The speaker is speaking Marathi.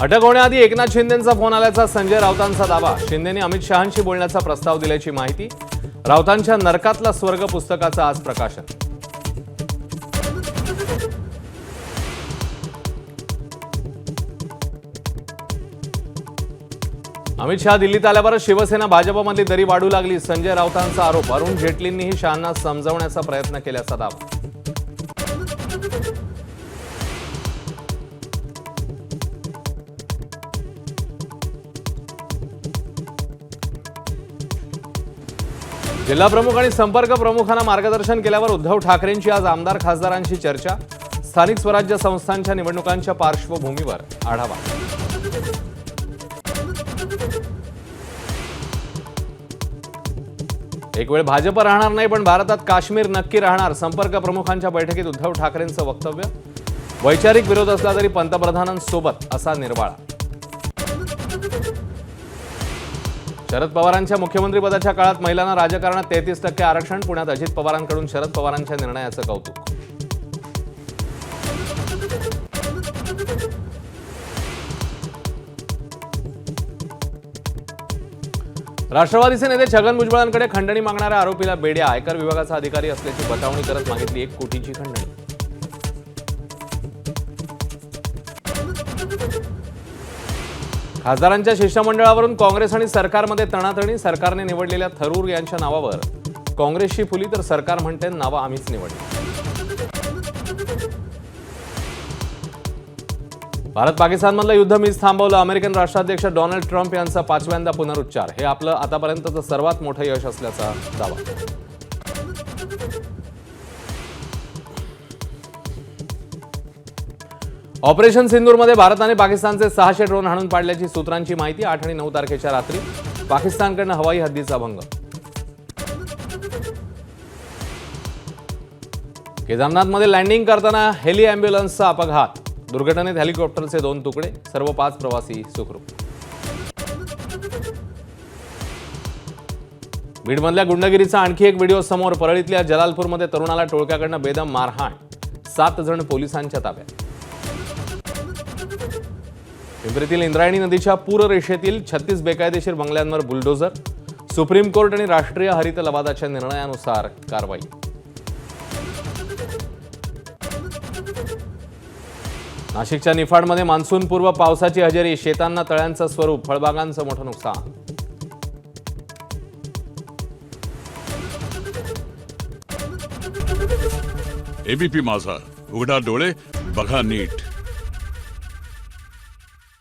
अटक होण्याआधी एकनाथ शिंदेंचा फोन आल्याचा संजय राऊतांचा दावा। शिंदेंनी अमित शहांशी बोलण्याचा प्रस्ताव दिल्याची माहिती। राऊतांच्या नरकातला स्वर्ग पुस्तकाचं आज प्रकाशन। अमित शहा दिल्लीत आल्यावर शिवसेना भाजपमधली दरी वाढू लागली। संजय राऊतांचा आरोप। अरुण जेटलींनीही शहांना समजवण्याचा प्रयत्न केल्याचा दावा। जिल्हा प्रमुख आणि संपर्क प्रमुखांना मार्गदर्शन केल्यावर उद्धव ठाकरेंची आज आमदार खासदारांशी चर्चा। स्थानिक स्वराज्य संस्थांच्या निवडणुकांच्या पार्श्वभूमीवर आढावा। एक वेळ भाजप राहणार नाही पण भारतात काश्मीर नक्की राहणार। संपर्क प्रमुखांच्या बैठकीत उद्धव ठाकरेंचं वक्तव्य। वैचारिक विरोध असला तरी पंतप्रधानांसोबत असा निर्वाळा। शरद पवारांच्या मुख्यमंत्रीपदाच्या काळात महिलांना राजकारणात 33% आरक्षण। पुण्यात अजित पवारांकडून शरद पवारांच्या निर्णयाचं कौतुक। राष्ट्रवादीचे नेते छगन भुजबळांकडे खंडणी मागणाऱ्या आरोपीला बेड्या। आयकर विभागाचा अधिकारी असल्याची बतावणी करत मागितली 1 कोटीची खंडणी। खासदारांच्या शिष्टमंडळावरून काँग्रेस आणि सरकारमध्ये तणातणी। सरकारने निवडलेल्या थरूर यांच्या नावावर काँग्रेसची फुली तर सरकार म्हणते नावं आम्हीच निवडली। भारत पाकिस्तानमधलं युद्ध मीच थांबवलं। अमेरिकन राष्ट्राध्यक्ष डोनाल्ड ट्रम्प यांचा 5व्यांदा पुनरुच्चार। हे आपलं आतापर्यंतचं सर्वात मोठं यश असल्याचा दावा। ऑपरेशन सिंदूरमध्ये भारताने पाकिस्तानचे 600 ड्रोन हाणून पाडल्याची सूत्रांची माहिती। 8 आणि 9 तारखेच्या रात्री पाकिस्तानकडून हवाई हद्दीचा भंग। केदारनाथमध्ये लँडिंग करताना हेली अँब्युलन्सचा अपघात। दुर्घटनेत हेलिकॉप्टरचे 2 तुकडे। सर्व 5 प्रवासी सुखरूप। बीडमधल्या गुंडगिरीचा आणखी एक व्हिडिओ समोर। परळीतल्या जलालपूरमध्ये तरुणाला टोळक्याकडून बेदम मारहाण। 7 जण पोलिसांच्या ताब्यात। पिंपरीतील इंद्रायणी नदीच्या पूररेषेतील 36 बेकायदेशीर बंगल्यांवर बुलडोझर। सुप्रीम कोर्ट आणि राष्ट्रीय हरित लवादाच्या निर्णयानुसार कारवाई। नाशिकच्या निफाडमध्ये मान्सूनपूर्व पावसाची हजेरी। शेतांना तळ्यांचं स्वरूप। फळबागांचं मोठं नुकसान। एबीपी माझा, उघडा डोळे बघा नीट।